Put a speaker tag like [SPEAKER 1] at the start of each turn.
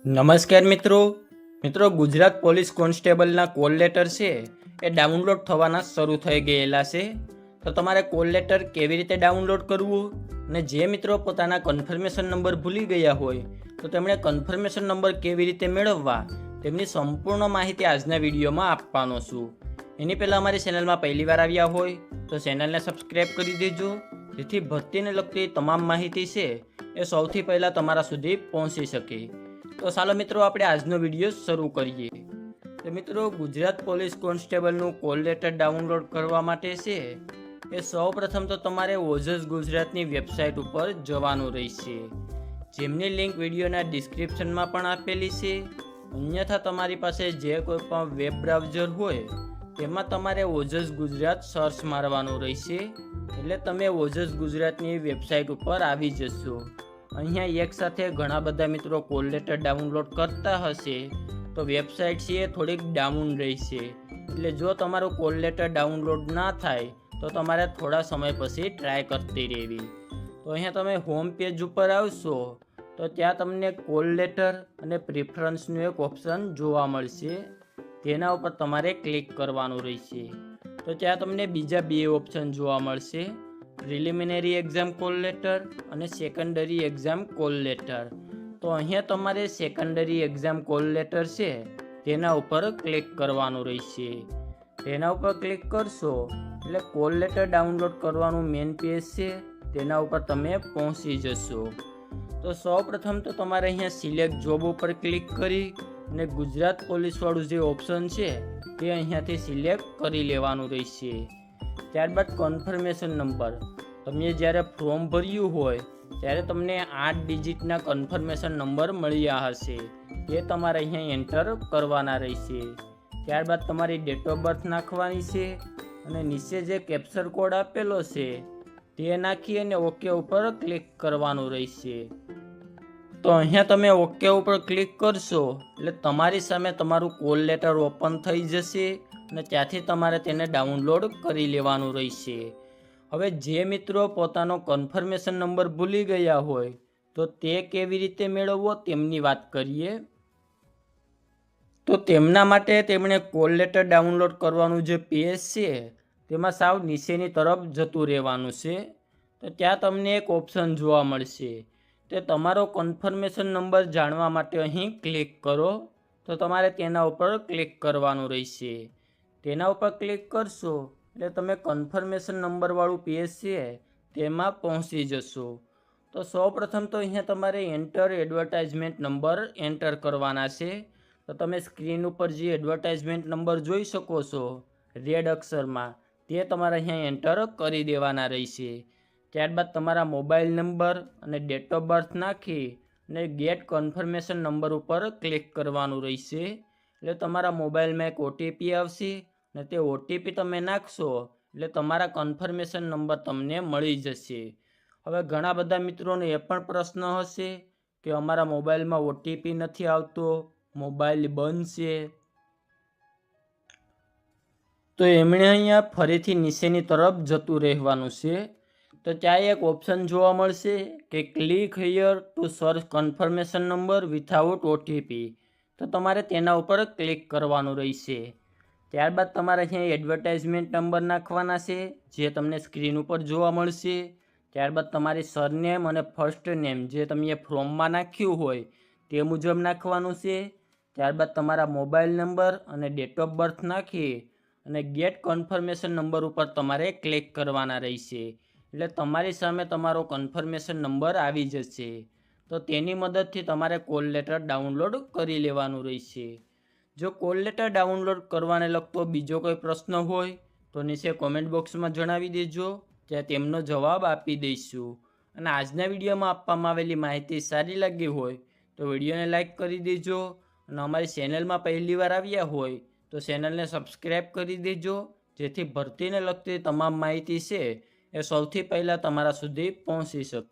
[SPEAKER 1] નમસ્કાર મિત્રો Gujarat police કોન્સ્ટેબલના call letter છે એ ડાઉનલોડ થવાના શરૂ થઈ ગયેલા છે। તો તમારે કોલ લેટર કેવી રીતે ડાઉનલોડ કરવું અને જે મિત્રો પોતાના કન્ફર્મેશન નંબર ભૂલી ગયા હોય તો તેમણે કન્ફર્મેશન નંબર કેવી રીતે મેળવવા તેમની સંપૂર્ણ માહિતી આજના વિડીયોમાં આપવાનો છું। એની પહેલાં અમારી ચેનલમાં પહેલી વાર આવ્યા હોય તો ચેનલને સબસ્ક્રાઈબ કરી દેજો, જેથી ભરતીને લગતી તમામ માહિતી છે એ સૌથી પહેલાં તમારા સુધી પહોંચી શકે। તો ચાલો મિત્રો આપણે આજનો વિડીયો શરૂ કરીએ। તો મિત્રો ગુજરાત પોલીસ કોન્સ્ટેબલનું કોલ લેટર ડાઉનલોડ કરવા માટે છે એ સૌપ્રથમ તો તમારે ઓજસ ગુજરાતની વેબસાઇટ ઉપર જવાનું રહેશે, જેમની લિંક વિડીયોના ડિસ્ક્રિપ્શનમાં પણ આપેલી છે। અન્યથા તમારી પાસે જે કોઈ પણ વેબ બ્રાઉઝર હોય તેમાં તમારે ઓજસ ગુજરાત સર્ચ મારવાનું રહેશે, એટલે તમે ઓજસ ગુજરાતની વેબસાઇટ ઉપર આવી જશો। અહીંયા એક સાથે ઘણા બધા મિત્રો કોલ લેટર ડાઉનલોડ કરતા હશે તો વેબસાઇટ છે એ થોડીક ડાઉન રહેશે, એટલે જો તમારું કોલ લેટર ડાઉનલોડ ના થાય તો તમારે થોડા સમય પછી ટ્રાય કરતી રહેવી। તો અહીંયા તમે હોમ પેજ ઉપર આવશો તો ત્યાં તમને કોલ લેટર અને પ્રિફરન્સનું એક ઓપ્શન જોવા મળશે, તેના ઉપર તમારે ક્લિક કરવાનું રહેશે। તો ત્યાં તમને બીજા બે ઓપ્શન જોવા મળશે, પ્રિલિમિનરી એક્ઝામ કોલ લેટર અને સેકન્ડરી એક્ઝામ કોલ લેટર। તો અહીંયા તમારે સેકન્ડરી એક્ઝામ કોલ લેટર છે તેના ઉપર ક્લિક કરવાનું રહેશે। તેના ઉપર ક્લિક કરશો એટલે કોલ લેટર ડાઉનલોડ કરવાનું મેઇન પેજ છે તેના ઉપર તમે પહોંચી જશો। તો સૌપ્રથમ તો તમારે અહીંયા સિલેક્ટ જોબ ઉપર ક્લિક કરી અને ગુજરાત પોલીસવાળું જે ઓપ્શન છે તે અહીંયાથી સિલેક્ટ કરી લેવાનું રહેશે। ત્યારબાદ કન્ફર્મેશન નંબર, તમે જ્યારે ફોર્મ ભર્યું હોય ત્યારે તમને 8 ડિજિટના કન્ફર્મેશન નંબર મળ્યા હશે, તે તમારે અહીંયા એન્ટર કરવાના રહેશે। ત્યારબાદ તમારી ડેટ ઓફ બર્થ નાખવાની છે અને નીચે જે કેપ્ચર કોડ આપેલો છે તે નાખી અને ઓકે ઉપર ક્લિક કરવાનું રહેશે। તો અહીંયા તમે ઓકે ઉપર ક્લિક કરશો એટલે તમારી સામે તમારું કોલ લેટર ઓપન થઈ જશે અને ત્યાંથી તમારે તેને ડાઉનલોડ કરી લેવાનું રહેશે। હવે જે મિત્રો પોતાનો કન્ફર્મેશન નંબર ભૂલી ગયા હોય તો તે કેવી રીતે મેળવવો તેમની વાત કરીએ। તો તેમના માટે તેમણે કોલ લેટર ડાઉનલોડ કરવાનું જે પેજ છે તેમાં સાવ નીચેની તરફ જતું રહેવાનું છે। તો ત્યાં તમને એક ઓપ્શન જોવા મળશે, તે તમારો કન્ફર્મેશન નંબર જાણવા માટે અહીં ક્લિક કરો, તો તમારે તેના ઉપર ક્લિક કરવાનું રહેશે। તેના ઉપર ક્લિક કરશો એટલે તમે કન્ફર્મેશન નંબરવાળું પેજ છે તેમાં પહોંચી જશો। તો સૌપ્રથમ તો અહીંયા તમારે એન્ટર એડવર્ટાઇઝમેન્ટ નંબર એન્ટર કરવાના છે। તો તમે સ્ક્રીન ઉપર જે એડવર્ટાઇઝમેન્ટ નંબર જોઈ શકો છો રેડ અક્ષરમાં, તે તમારે અહીંયા એન્ટર કરી દેવાના રહેશે। ત્યારબાદ તમારા મોબાઈલ નંબર અને ડેટ ઓફ બર્થ નાખી અને ગેટ કન્ફર્મેશન નંબર ઉપર ક્લિક કરવાનું રહેશે, એટલે તમારા મોબાઈલમાં એક ઓટીપી આવશે અને તે ઓટીપી તમે નાખશો એટલે તમારા કન્ફર્મેશન નંબર તમને મળી જશે। હવે ઘણા બધા મિત્રોને એ પણ પ્રશ્ન હશે કે અમારા મોબાઈલમાં ઓટીપી નથી આવતો, મોબાઈલ બંધ છે, તો એમણે અહીંયા ફરીથી નીચેની તરફ જતું રહેવાનું છે। તો ત્યાં એક ઓપ્શન જોવા મળશે કે click here two search confirmation number without OTP, તો તમારે તેના ઉપર ક્લિક કરવાનું રહેશે। ત્યારબાદ તમારે અહીંયા એડવર્ટાઇઝમેન્ટ નંબર નાખવાના છે જે તમને સ્ક્રીન ઉપર જોવા મળશે। ત્યારબાદ તમારી સરનેમ અને ફર્સ્ટ નેમ જે તમે ફોર્મમાં નાખ્યું હોય તે મુજબ નાખવાનું છે। ત્યારબાદ તમારા મોબાઈલ નંબર અને ડેટ ઓફ બર્થ નાખી અને ગેટ કન્ફર્મેશન નંબર ઉપર તમારે ક્લિક કરવાના રહેશે, એટલે તમારી સામે તમારો કન્ફર્મેશન નંબર આવી જશે। તો તેની મદદથી તમારે કોલ લેટર ડાઉનલોડ કરી લેવાનું રહેશે। જો કોલ લેટર ડાઉનલોડ કરવાને લગતો બીજો કોઈ પ્રશ્ન હોય તો નીચે કોમેન્ટ બોક્સમાં જણાવી દેજો, ત્યાં તેમનો જવાબ આપી દઈશું। અને આજના વિડીયોમાં આપવામાં આવેલી માહિતી સારી લાગી હોય તો વિડીયોને લાઇક કરી દેજો અને અમારી ચેનલમાં પહેલી વાર આવ્યા હોય તો ચેનલને સબસ્ક્રાઈબ કરી દેજો, જેથી ભરતીને લગતી તમામ માહિતી છે એ સૌથી પહેલાં તમારા સુધી પહોંચી શકે।